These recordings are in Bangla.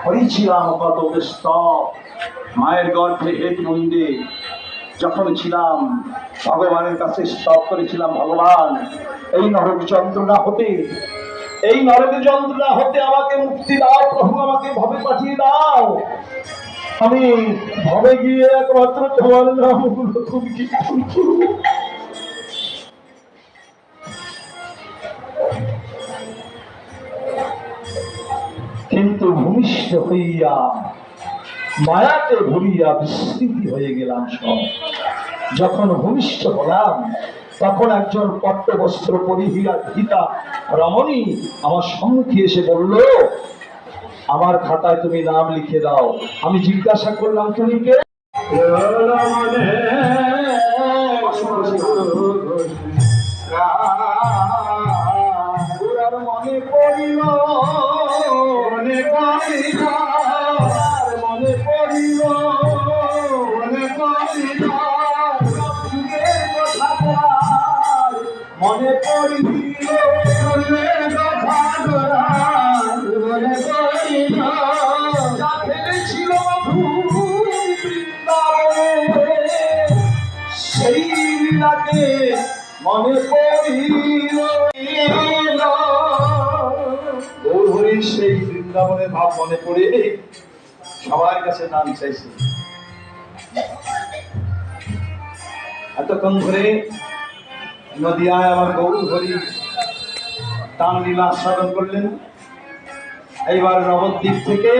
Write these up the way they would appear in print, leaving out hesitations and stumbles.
করেছিলাম কত স্তব মায়ের গর্ভে হেঁটে মন্দিরে যখন ছিলাম ভগবানের কাছে স্তব করেছিলাম, ভগবান এই নরক যন্ত্রণা হতে, এই নরক যন্ত্রণা হতে আমাকে মুক্তি দাও প্রভু, আমাকে ভবে পাঠিয়ে দাও। আমি ভবে গিয়ে একমাত্র তোমার নাম কীর্তন করব। কিন্তু ভূমিষ্ঠ হইয়া মায়াতে ভুলিয়া বিস্মৃতি হয়ে গেলাম সব। যখন ভূমিষ্ঠ হলাম তখন একজন পট্টবস্ত্র পরিহিতা রমণী আমার সম্মুখে এসে বলল, আমার খাতায় তুমি নাম লিখে দাও। আমি জিজ্ঞাসা করলাম, তুমি কে? মনে পড়িল মনে পড়িল মনে পড়িল মনে পড়িল মনে পড়িল মনে পড়িল ফেলেছিল সেই লীলাকে মনে পড়িল। গৌরহরির সেই বৃন্দাবনের ভাব মনে পড়ে সবার কাছে নাম চাইছে। এতক্ষণ ধরে নদিয়ায় আমার গৌরহরি তার লীলা আস্বাদন করলেন, এইবার নবদ্বীপ থেকে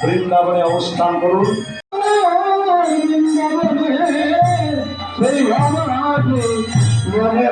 বৃন্দাবনে অবস্থান করুন। মনে